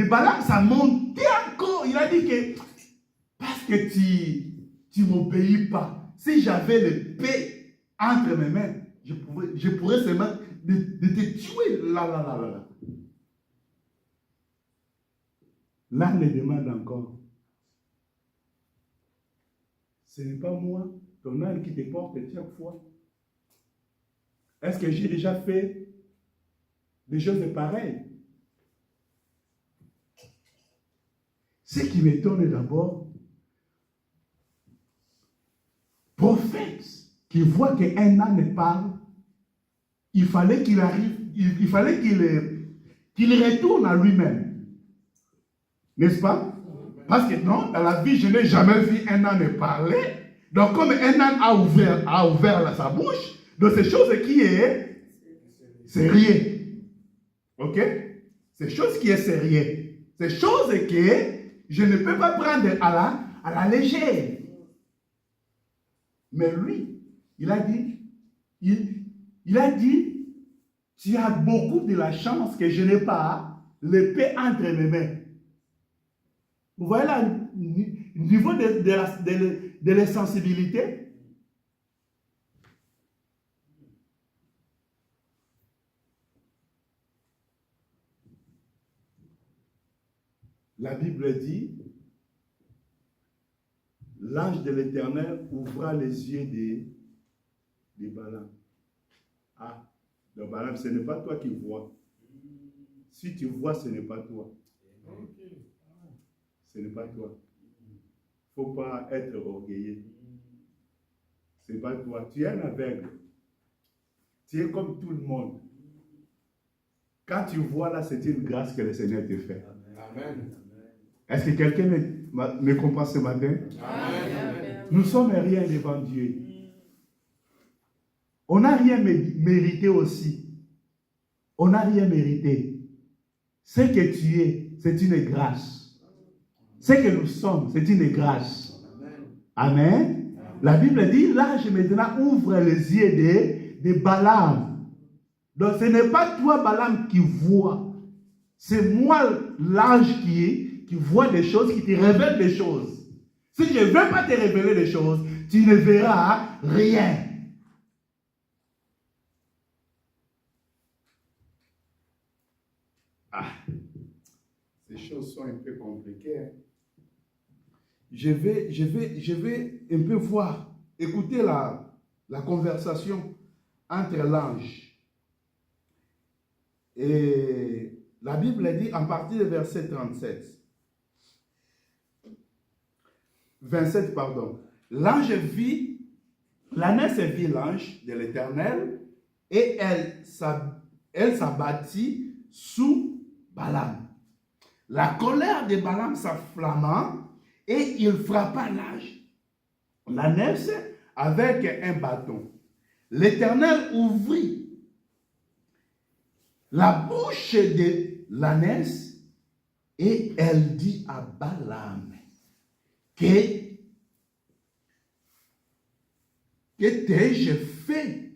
Balaam, ça montait encore. Il a dit que parce que tu ne m'obéis pas, si j'avais l'épée entre mes mains, je pourrais seulement de te tuer là. L'âne le demande encore. Ce n'est pas moi, ton âne qui te porte chaque fois. Est-ce que j'ai déjà fait des choses pareilles? Ce qui m'étonne d'abord, prophète qui voit qu'un âne parle, il fallait qu'il arrive, il fallait qu'il retourne à lui-même. N'est-ce pas? Parce que non, dans la vie, je n'ai jamais vu un âne parler. Donc, comme un âne a ouvert sa bouche, donc c'est chose qui est sérieux. Ok? C'est chose qui est sérieux. C'est chose que je ne peux pas prendre à la légère. Mais lui, il a dit, tu as beaucoup de la chance que je n'ai pas l'épée entre mes mains. Vous voyez là, le niveau de la sensibilité? La Bible dit, l'ange de l'Éternel ouvra les yeux de Balaam. Ah, donc Balaam, ce n'est pas toi qui vois. Si tu vois, ce n'est pas toi. Ce n'est pas toi. Il ne faut pas être orgueilleux. Ce n'est pas toi. Tu es un aveugle. Tu es comme tout le monde. Quand tu vois là, c'est une grâce que le Seigneur te fait. Amen. Est-ce que quelqu'un me comprend ce matin? Amen. Nous ne sommes rien devant Dieu. On n'a rien mérité aussi. On n'a rien mérité. Ce que tu es, c'est une grâce. Ce que nous sommes, c'est une grâce. Amen. La Bible dit, l'ange maintenant ouvre les yeux de Balaam. Donc ce n'est pas toi, Balaam, qui vois. C'est moi, l'ange, qui voit des choses, qui te révèle des choses. Si je ne veux pas te révéler des choses, tu ne verras rien. Ah, ces choses sont un peu compliquées. Je vais un peu voir, écouter la conversation entre l'ange Et la Bible dit en partie du verset 27. 27, pardon. L'ânesse vit l'ange de l'Éternel et elle s'abattit sous Balaam. La colère de Balaam s'enflamma et il frappa l'ânesse avec un bâton. L'Éternel ouvrit la bouche de l'ânesse et elle dit à Balaam, que t'ai-je fait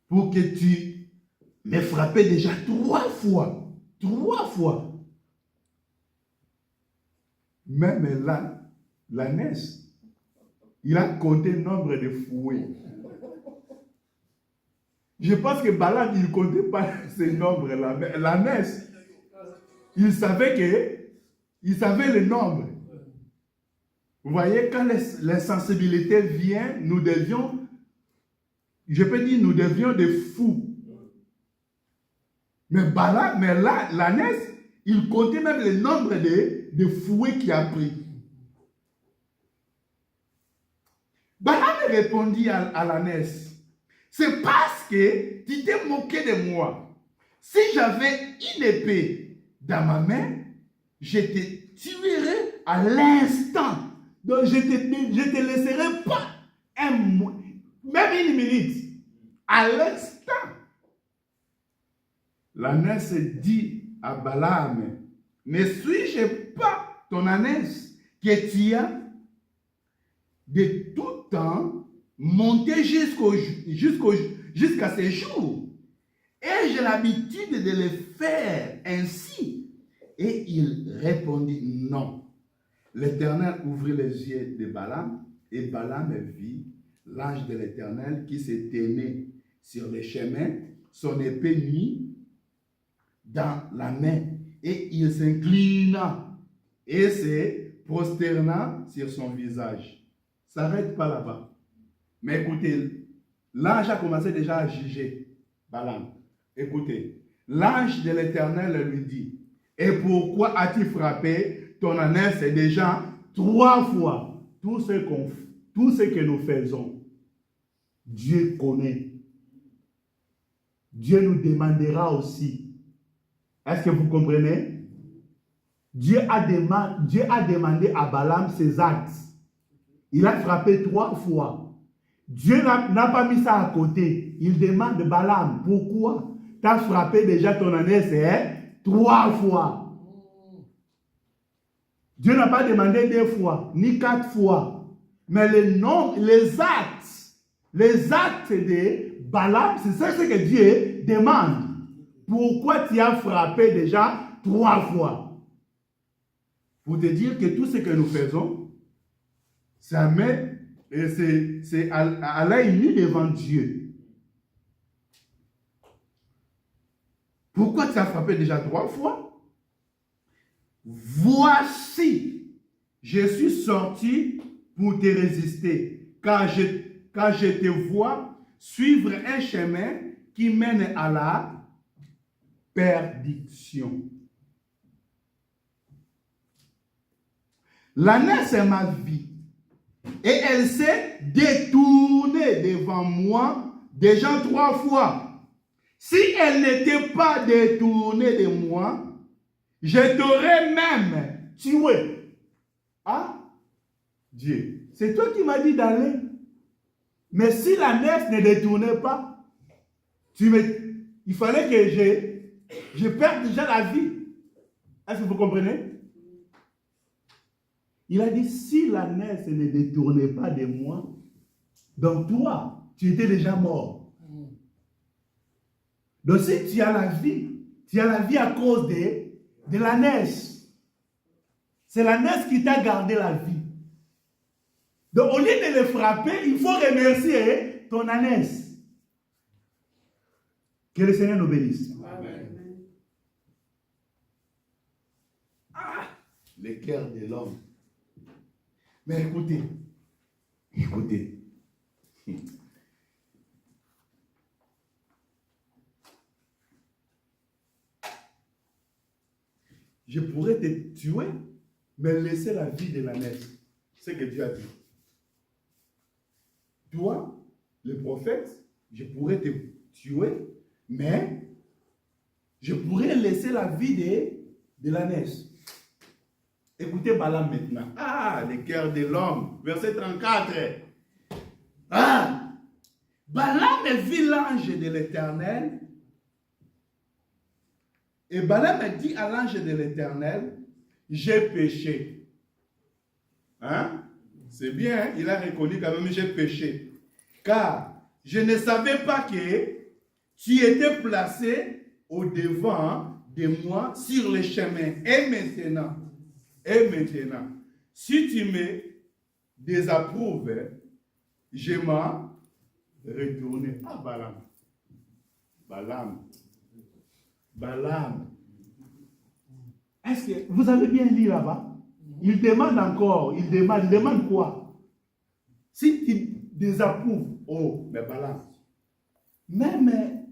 pour que tu me frappes déjà 3 fois? 3 fois. Même là, l'ânesse, il a compté le nombre de fouets. Je pense que Balaam, il ne comptait pas ce nombre-là. Mais l'ânesse, il savait le nombre. Vous voyez, quand l'insensibilité vient, nous devions des fous. Mais là, l'ânesse, il comptait même le nombre de fouets qu'il a pris. Balaam répondit à l'ânesse, c'est parce que tu t'es moqué de moi. Si j'avais une épée dans ma main, je te tuerais à l'instant. Donc je te laisserai pas même une minute. À l'instant. L'ânesse dit à Balaam, ne suis-je pas ton ânesse que tu as de tout temps monté jusqu'à ce jour? Et j'ai l'habitude de le faire ainsi. Et il répondit non. L'Éternel ouvrit les yeux de Balaam et Balaam vit l'ange de l'Éternel qui se tenait sur le chemin, son épée mise dans la main, et il s'inclina et se prosterna sur son visage. Ça n'arrête pas là-bas. Mais écoutez, l'ange a commencé déjà à juger Balaam. Écoutez, l'ange de l'Éternel lui dit, et pourquoi as-tu frappé ton ânesse déjà 3 fois? Tout ce que nous faisons, Dieu connaît. Dieu nous demandera aussi. Est-ce que vous comprenez? Dieu a demandé à Balaam ses actes. Il a frappé 3 fois. Dieu n'a pas mis ça à côté. Il demande à Balaam, pourquoi tu as frappé déjà ton ânesse 3 fois? Dieu n'a pas demandé 2 fois, ni 4 fois. Mais les actes de Balaam, c'est ça que Dieu demande. Pourquoi tu as frappé déjà 3 fois? Pour te dire que tout ce que nous faisons, c'est à l'œil nu devant Dieu. Pourquoi tu as frappé déjà 3 fois? Voici, je suis sorti pour te résister, car je te vois suivre un chemin qui mène à la perdition. L'ânesse m'a vu et elle s'est détournée devant moi déjà 3 fois. Si elle n'était pas détournée de moi, je t'aurais même tué. Ah, Dieu, c'est toi qui m'as dit d'aller. Mais si l'ânesse ne détournait pas, il fallait que je perde déjà la vie. Est-ce que vous comprenez? Il a dit, si l'ânesse ne détournait pas de moi, donc toi, tu étais déjà mort. Donc si tu as la vie à cause de l'ânesse. C'est l'ânesse qui t'a gardé la vie. Donc au lieu de le frapper, il faut remercier ton ânesse. Que le Seigneur nous bénisse. Amen. Ah, le cœur de l'homme. Mais écoutez. je pourrais te tuer, mais laisser la vie de l'ânesse. C'est ce que Dieu a dit. Toi, le prophète, je pourrais te tuer, mais je pourrais laisser la vie de l'ânesse. Écoutez Balaam maintenant. Ah, le cœur de l'homme. Verset 34. Ah, Balaam vit l'ange de l'Éternel. Et Balaam dit à l'ange de l'Éternel, j'ai péché. Hein? C'est bien, il a reconnu quand même, j'ai péché. Car je ne savais pas que tu étais placé au devant de moi sur le chemin. Et maintenant, si tu me désapprouves, je m'en retourne. Ah, Balaam. Est-ce que vous avez bien lu là-bas? Il demande encore, il demande quoi? Si tu désapprouves, oh, mais Balaam, même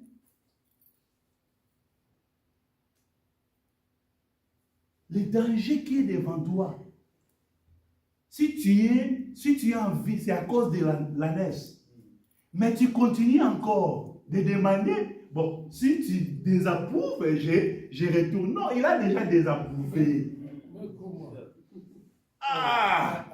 le danger qui est devant toi, si tu es en vie, c'est à cause de l'ânesse. Mais tu continues encore de demander, bon, si tu désapprouves, je retourne. Non, il a déjà désapprouvé. Ah!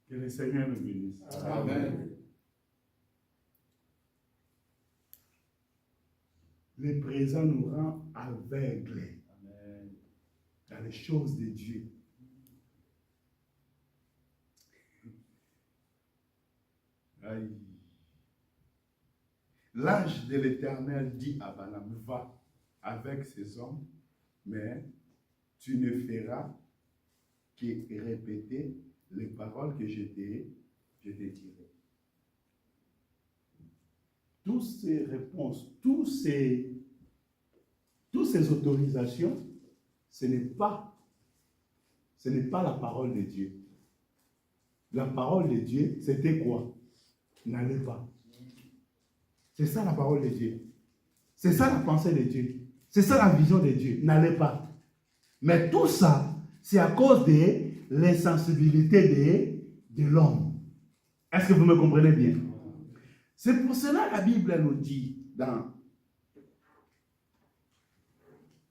Que le Seigneur nous bénisse. Amen. Le présent nous rend aveugles dans les choses de Dieu. Aïe. L'ange de l'Éternel dit à Balaam, va avec ces hommes, mais tu ne feras que répéter les paroles que je t'ai tirées. Toutes ces réponses, toutes ces autorisations, ce n'est pas la parole de Dieu. La parole de Dieu, c'était quoi? N'allez pas. C'est ça la parole de Dieu. C'est ça la pensée de Dieu. C'est ça la vision de Dieu. N'allez pas. Mais tout ça, c'est à cause de l'insensibilité de l'homme. Est-ce que vous me comprenez bien? C'est pour cela que la Bible nous dit dans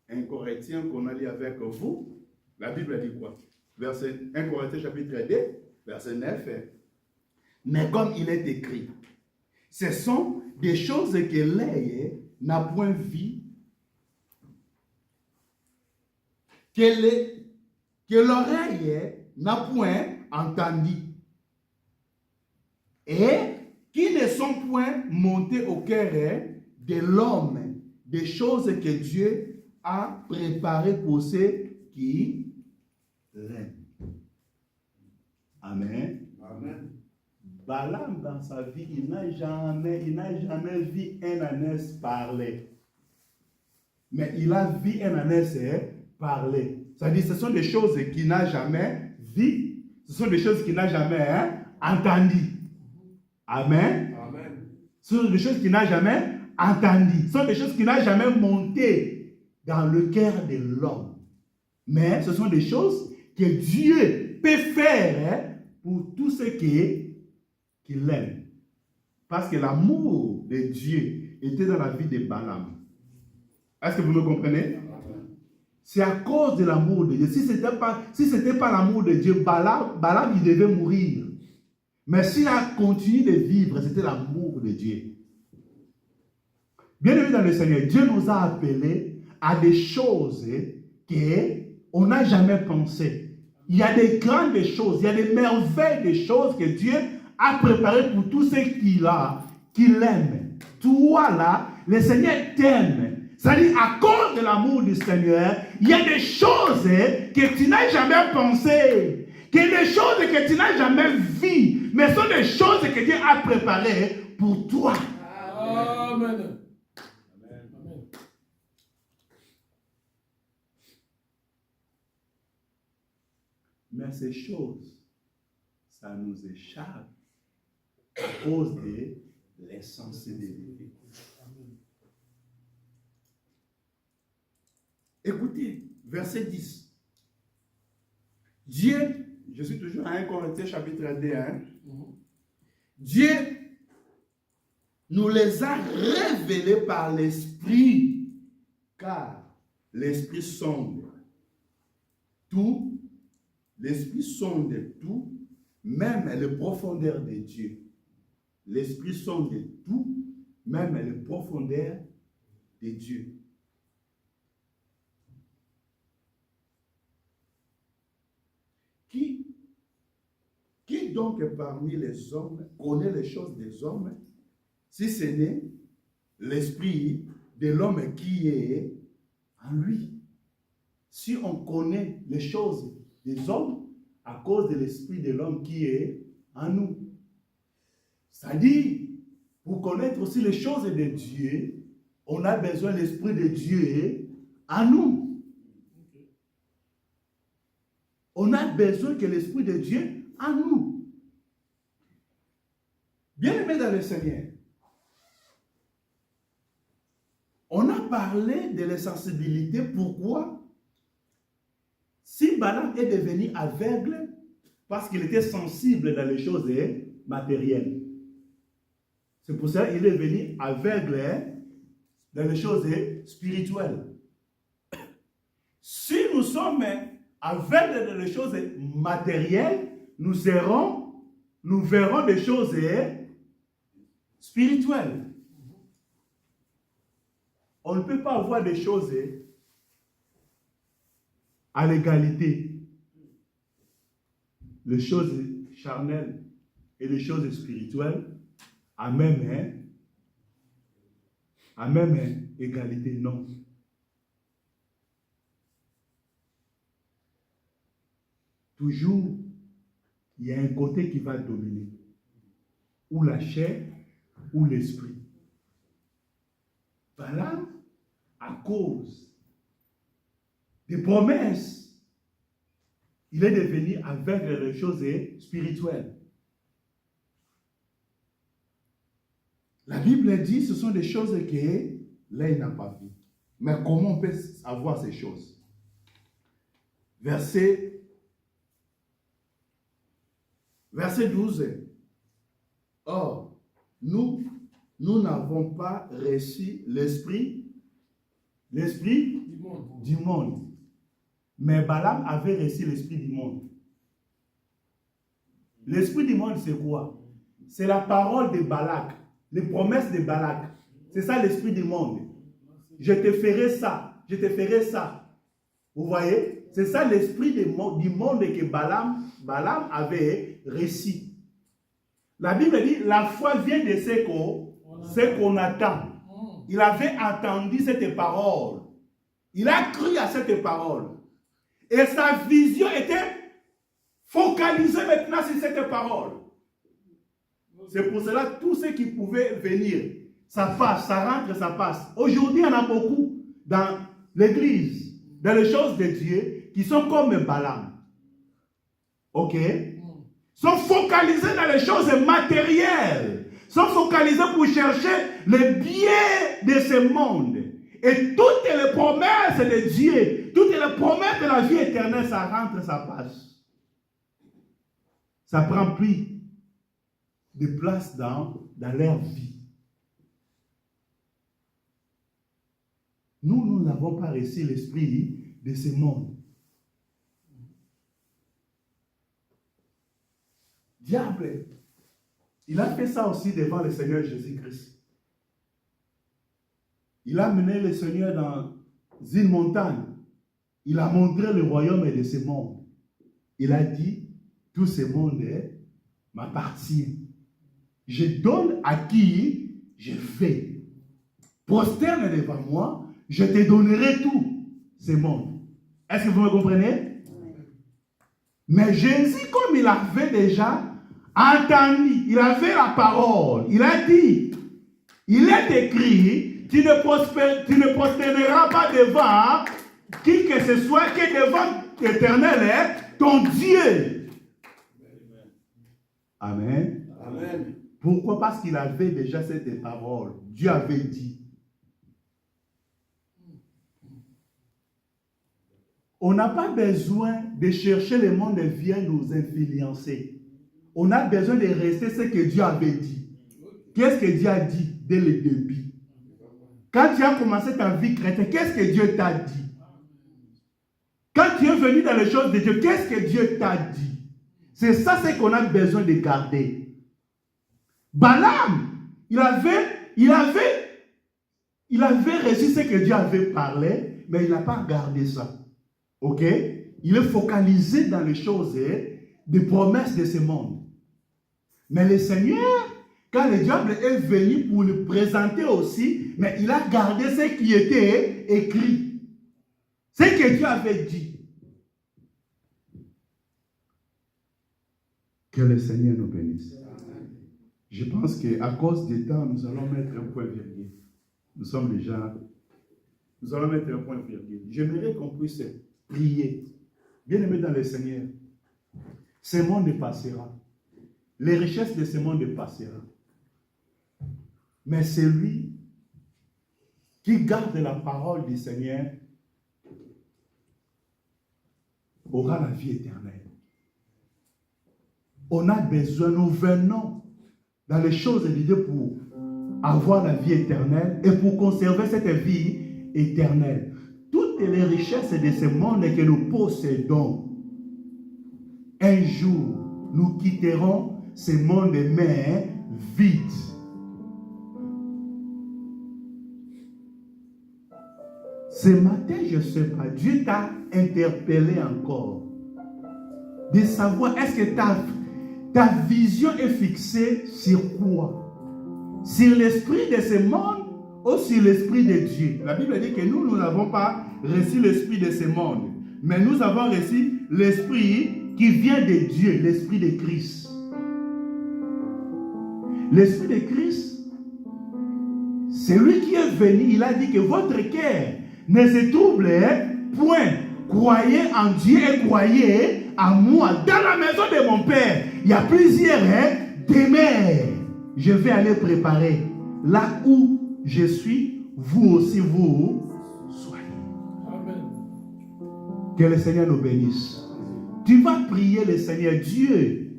1 Corinthiens qu'on a lu avec vous, la Bible dit quoi? Verset 1 Corinthiens chapitre 2, verset 9. Mais comme il est écrit, ce sont des choses que l'œil n'a point vues, que l'oreille n'a point entendu, et qui ne sont point montées au cœur de l'homme, des choses que Dieu a préparées pour ceux qui l'aiment. Amen. Amen. Balaam, dans sa vie, il n'a jamais vu un ânesse parler. Mais il a vu un ânesse parler. C'est-à-dire, ce sont des choses qu'il n'a jamais vues. Ce sont des choses qu'il n'a jamais entendues. Amen. Amen. Ce sont des choses qu'il n'a jamais entendues. Ce sont des choses qu'il n'a jamais montées dans le cœur de l'homme. Mais ce sont des choses que Dieu peut faire pour tous ceux qui l'aiment. Parce que l'amour de Dieu était dans la vie de Balaam. Est-ce que vous me comprenez? C'est à cause de l'amour de Dieu. Si ce n'était pas l'amour de Dieu, Balaam, il devait mourir. Mais s'il a continué de vivre, c'était l'amour de Dieu. Bien-aimés dans le Seigneur, Dieu nous a appelés à des choses qu'on n'a jamais pensées. Il y a des grandes choses, il y a des merveilles de choses que Dieu a préparées pour tous ceux qui l'aiment. Toi là, le Seigneur t'aime. C'est-à-dire, à cause de l'amour du Seigneur, il y a des choses que tu n'as jamais pensées, des choses que tu n'as jamais vues, mais ce sont des choses que Dieu a préparées pour toi. Amen. Amen. Mais ces choses, ça nous échappe à cause de l'insensibilité. Écoutez, verset 10. Dieu, je suis toujours à 1 Corinthiens chapitre 2, hein? Dieu nous les a révélés par l'Esprit, car l'Esprit sonde tout, l'Esprit sonde tout, même les profondeurs de Dieu. L'Esprit sonde tout, même les profondeurs de Dieu. Qui donc parmi les hommes connaît les choses des hommes, si ce n'est l'esprit de l'homme qui est en lui? Si on connaît les choses des hommes à cause de l'esprit de l'homme qui est en nous. C'est-à-dire, pour connaître aussi les choses de Dieu, on a besoin de l'esprit de Dieu en nous. On a besoin que l'esprit de Dieu en nous. Bien-aimés dans le Seigneur, on a parlé de l'insensibilité. Pourquoi? Si Balaam est devenu aveugle, parce qu'il était sensible dans les choses matérielles. C'est pour ça qu'il est devenu aveugle dans les choses spirituelles. Si nous sommes aveugles dans les choses matérielles, nous verrons des choses spirituelles. On ne peut pas voir des choses à l'égalité. Les choses charnelles et les choses spirituelles à même égalité, non. Toujours, il y a un côté qui va dominer, ou la chair, ou l'esprit. Balaam, à cause des promesses, il est devenu aveugle les choses spirituelles. La Bible dit que ce sont des choses que l'œil n'a pas vues. Mais comment on peut avoir ces choses? Verset 12. Or, nous n'avons pas reçu l'esprit du monde. Mais Balaam avait reçu l'esprit du monde. L'esprit du monde, c'est quoi? C'est la parole de Balak, les promesses de Balak. C'est ça l'esprit du monde. Je te ferai ça, je te ferai ça. Vous voyez? C'est ça l'esprit du monde que Balaam avait reçu. La Bible dit, la foi vient de ce qu'on attend. Il avait entendu cette parole. Il a cru à cette parole. Et sa vision était focalisée maintenant sur cette parole. C'est pour cela que tout ce qui pouvait venir, ça passe, ça rentre, ça passe. Aujourd'hui, il y en a beaucoup dans l'église, dans les choses de Dieu, qui sont comme Balaam. Ok? Sont focalisés dans les choses matérielles. Sont focalisés pour chercher le bien de ce monde. Et toutes les promesses de Dieu, toutes les promesses de la vie éternelle, ça rentre, ça passe. Ça prend plus de place dans leur vie. Nous n'avons pas reçu l'esprit de ce monde. Diable, il a fait ça aussi devant le Seigneur Jésus-Christ. Il a mené le Seigneur dans une montagne. Il a montré le royaume de ce monde. Il a dit, tout ce monde m'appartient. Je donne à qui je fais. Prosterne devant moi, je te donnerai tout ce monde. Est-ce que vous me comprenez? Mais Jésus, comme il avait déjà entendu, il avait la parole, il a dit, il est écrit, tu ne prosterneras pas devant qui que ce soit, que devant l'Éternel est ton Dieu. Amen. Amen. Pourquoi? Parce qu'il avait déjà cette parole. Dieu avait dit. On n'a pas besoin de chercher le monde vient nous influencer. On a besoin de rester ce que Dieu avait dit. Qu'est-ce que Dieu a dit dès le début? Quand tu as commencé ta vie chrétienne, qu'est-ce que Dieu t'a dit? Quand tu es venu dans les choses de Dieu, qu'est-ce que Dieu t'a dit? C'est ça ce qu'on a besoin de garder. Balaam, il avait reçu ce que Dieu avait parlé, mais il n'a pas gardé ça. Ok? Il est focalisé dans les choses, des promesses de ce monde. Mais le Seigneur, quand le diable est venu pour le présenter aussi, mais il a gardé ce qui était écrit. Ce que Dieu avait dit. Que le Seigneur nous bénisse. Je pense qu'à cause du temps, nous allons mettre un point virgule. Nous allons mettre un point virgule. J'aimerais qu'on puisse prier. Bien-aimés dans le Seigneur, ce monde passera. Les richesses de ce monde passeront. Mais celui qui garde la parole du Seigneur aura la vie éternelle. On a besoin, nous venons dans les choses de Dieu pour avoir la vie éternelle et pour conserver cette vie éternelle. Toutes les richesses de ce monde que nous possédons, un jour, nous quitterons ce monde mais vide. Ce matin, je ne sais pas, Dieu t'a interpellé encore de savoir est-ce que ta vision est fixée sur quoi? Sur l'esprit de ce monde ou sur l'esprit de Dieu? La Bible dit que nous n'avons pas reçu l'esprit de ce monde, mais nous avons reçu l'esprit qui vient de Dieu, l'esprit de Christ. L'esprit de Christ, c'est lui qui est venu, il a dit que votre cœur ne se trouble point. Croyez en Dieu et croyez en moi. Dans la maison de mon Père, il y a plusieurs demeures. Je vais aller préparer. Là où je suis, vous aussi vous soyez. Amen. Que le Seigneur nous bénisse. Tu vas prier le Seigneur. Dieu,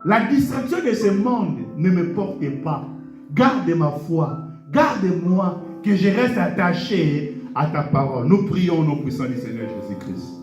la distraction de ce monde ne me porte pas. Garde ma foi. Garde-moi que je reste attaché à ta parole. Nous prions au nom puissant du Seigneur Jésus-Christ.